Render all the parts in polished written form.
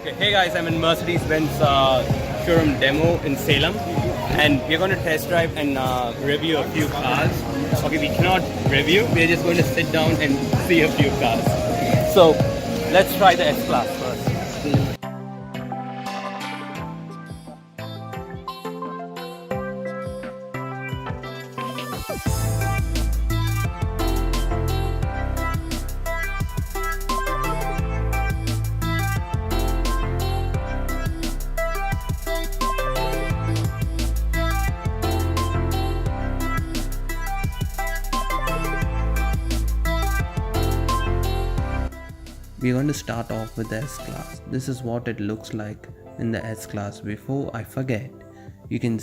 Okay, hey guys, I'm in Mercedes Benz showroom demo in Salem, and we're going to test drive and review a few cars. Okay, we cannot review, we're just going to sit down and see a few cars. So let's try the S-Class first. We're going to start off with the S-Class. This is what it looks like in the S-Class. Before I forget, you can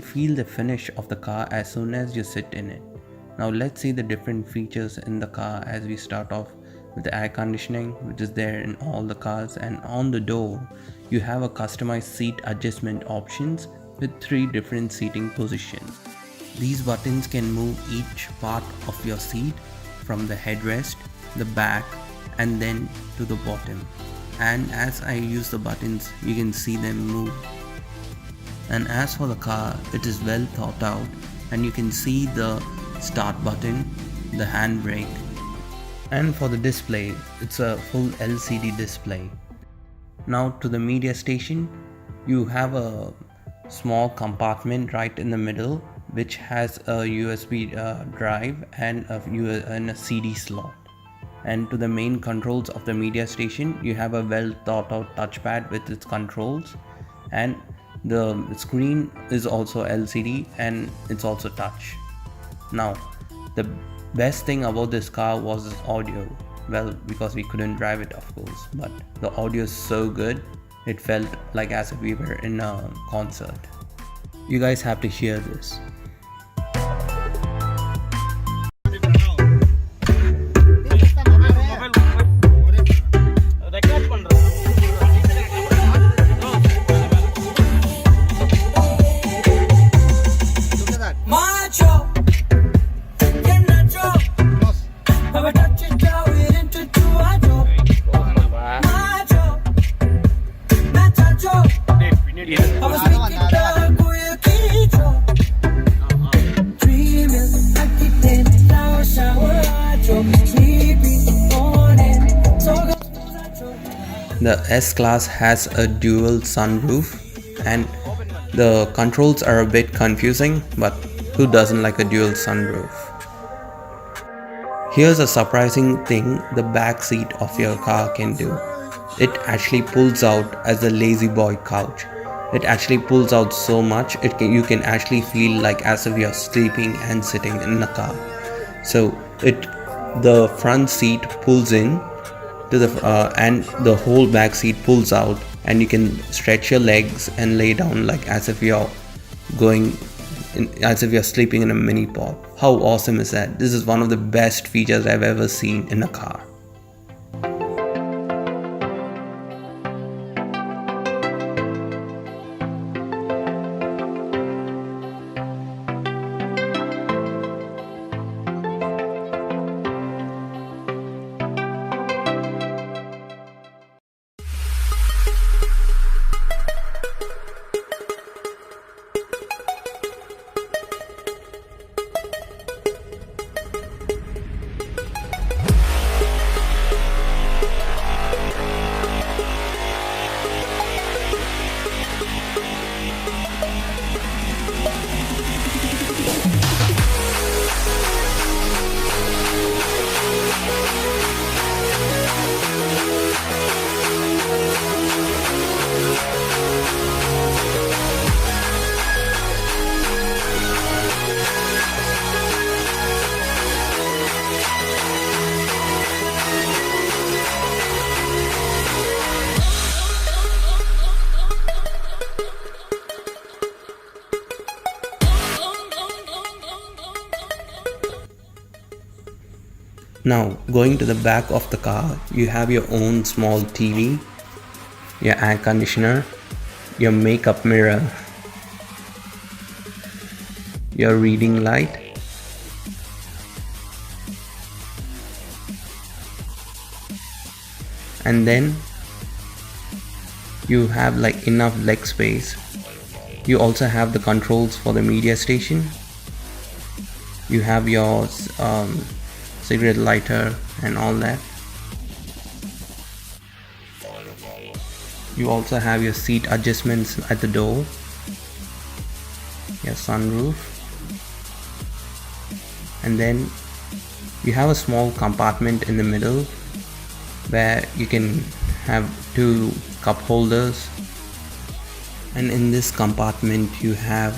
feel the finish of the car as soon as you sit in it. Now let's see the different features in the car as we start off with the air conditioning, which is there in all the cars, and on the door you have a customized seat adjustment options with 3 different seating positions. These buttons can move each part of your seat from the headrest, the back, and then to the bottom, and as I use the buttons you can see them move. And as for the car, it is well thought out, and you can see the start button, the handbrake, and for the display it's a full LCD display. Now to the media station, you have a small compartment right in the middle which has a USB drive and a CD slot. And to the main controls of the media station, you have a well thought out touchpad with its controls, and the screen is also LCD and it's also touch. Now the best thing about this car was its audio. Well, because we couldn't drive it of course, but the audio is so good, it felt like as if we were in a concert. You guys have to hear this. The S-Class has a dual sunroof, and the controls are a bit confusing, but who doesn't like a dual sunroof? Here's a surprising thing the back seat of your car can do. It actually pulls out as a lazy boy couch. It actually pulls out so much you can actually feel like as if you're sleeping and sitting in the car. So the front seat pulls in to the and the whole back seat pulls out, and you can stretch your legs and lay down like as if you're sleeping in a mini pod. How awesome is that? This is one of the best features I've ever seen in a car. Now going to the back of the car, you have your own small TV, your air conditioner, your makeup mirror, your reading light, and then you have like enough leg space. You also have the controls for the media station. You have your cigarette lighter and all that. You also have your seat adjustments at the door, your sunroof, and then you have a small compartment in the middle where you can have 2 cup holders, and in this compartment you have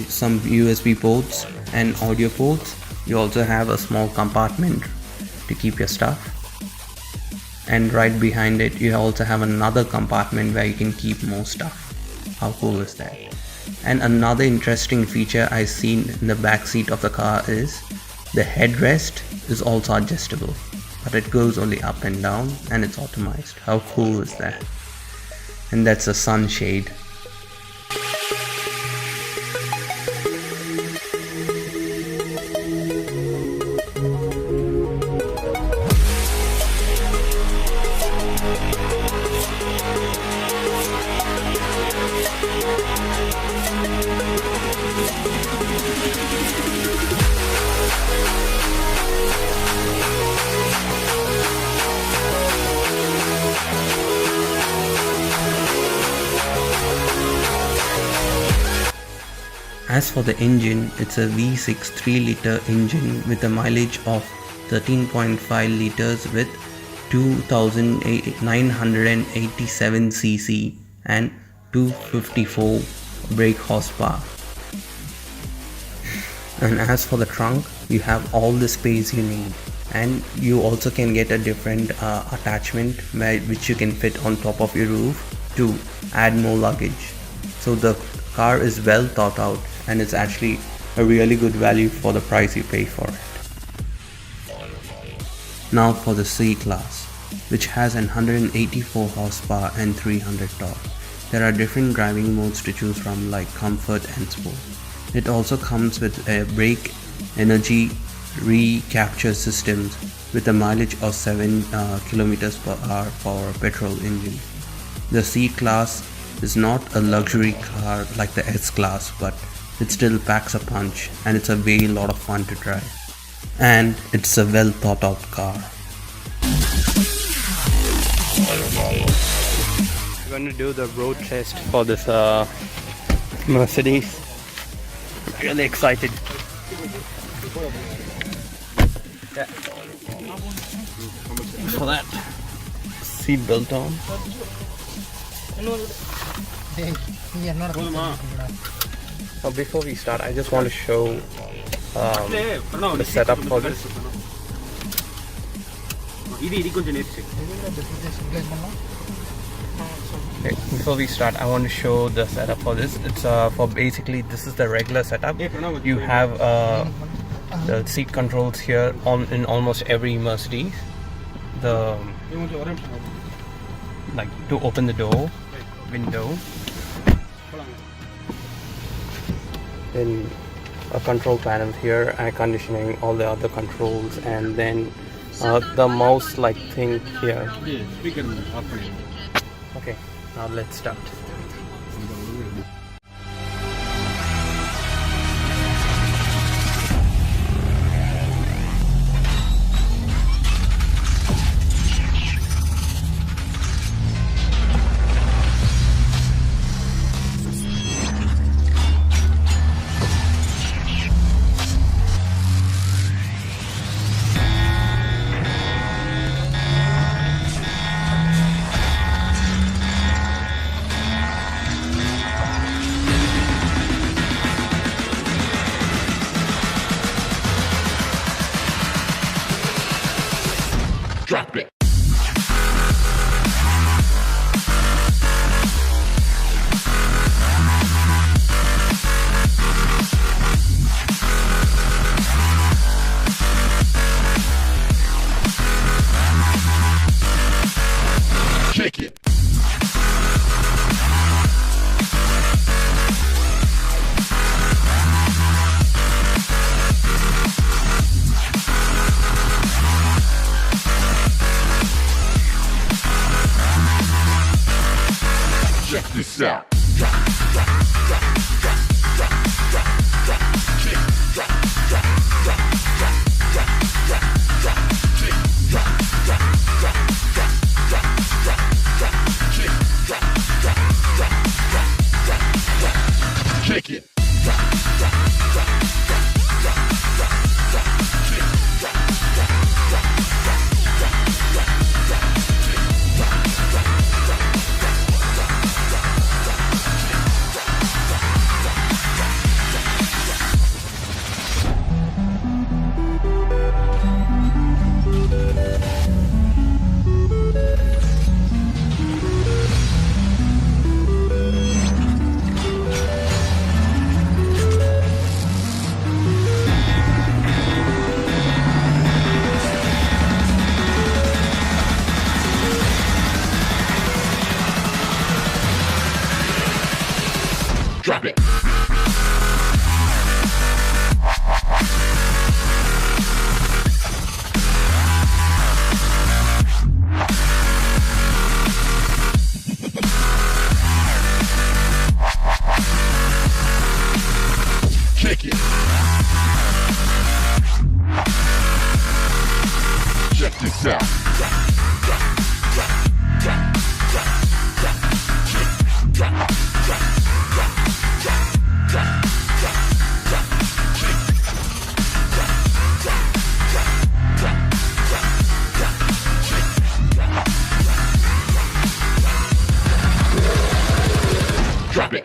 some USB ports and audio ports. You also have a small compartment to keep your stuff, and right behind it you also have another compartment where you can keep more stuff. How cool is that? And another interesting feature I've seen in the back seat of the car is the headrest is also adjustable, but it goes only up and down and it's optimized. How cool is that? And that's a sunshade. As for the engine, it's a V6 3-liter engine with a mileage of 13.5 liters with 2,987 cc and 254 brake horsepower. And as for the trunk, you have all the space you need, and you also can get a different attachment which you can fit on top of your roof to add more luggage. So the car is well thought out, and it's actually a really good value for the price you pay for it. Now for the C-Class, which has 184 horsepower and 300 torque. There are different driving modes to choose from, like comfort and sport. It also comes with a brake energy recapture system with a mileage of 7 kilometers per hour for a petrol engine. The C-Class is not a luxury car like the S-Class, but it still packs a punch, and it's a very lot of fun to drive. And it's a well thought out car. We're going to do the road test for this Mercedes. I'm really excited. Yeah. For that, seat belt on. Before we start, I just want to show the setup for this. Okay, before we start, I want to show the setup for this. It's for basically, this is the regular setup. You have the seat controls here in almost every Mercedes. The like to open the door, window. Then a control panel here, air conditioning, all the other controls, and then the mouse like thing here. Okay, now let's start. Drop it. Shake it. this out. Check it. Drop it. Check it. Check this out. Drop it.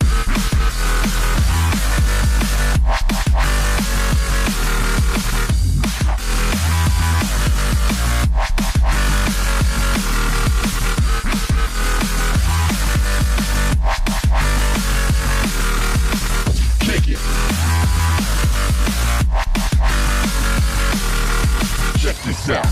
Kick it. Check this out.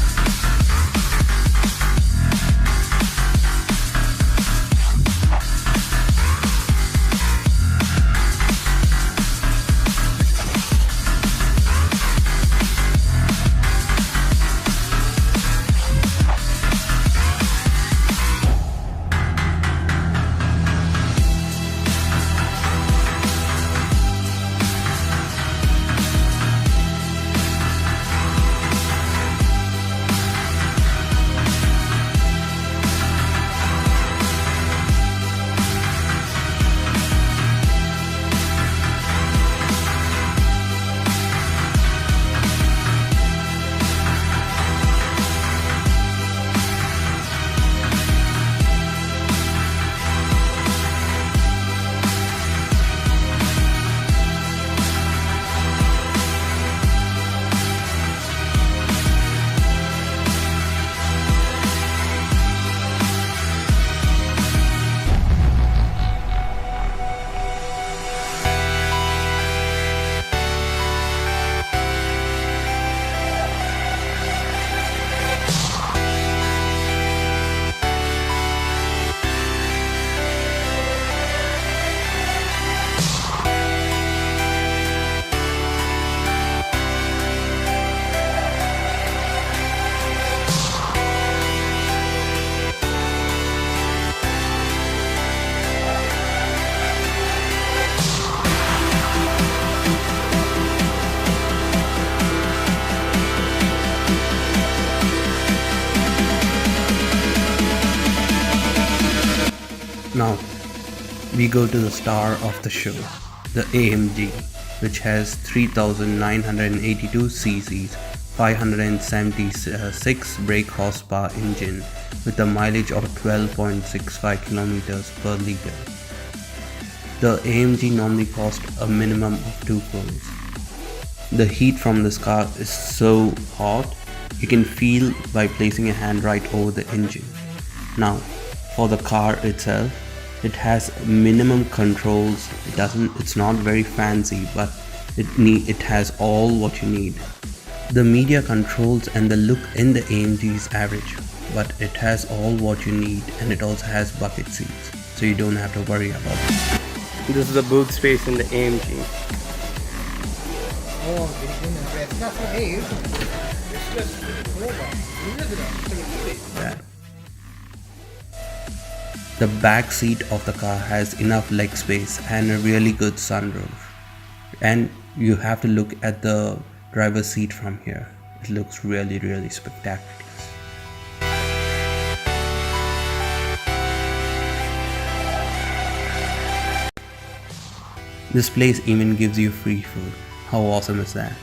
Now, we go to the star of the show, the AMG, which has 3982 cc's, 576 brake horsepower engine with a mileage of 12.65 kilometers per liter. The AMG normally costs a minimum of 2 crores. The heat from this car is so hot, you can feel by placing a hand right over the engine. Now, for the car itself, it has minimum controls. It's not very fancy, but it has all what you need. The media controls and the look in the AMG is average, but it has all what you need, and it also has bucket seats, so you don't have to worry about it. This is the boot space in the AMG. Oh, it's not for Abe. It's just for the robot. Yeah. The back seat of the car has enough leg space and a really good sunroof. And you have to look at the driver's seat from here. It looks really spectacular. This place even gives you free food. How awesome is that?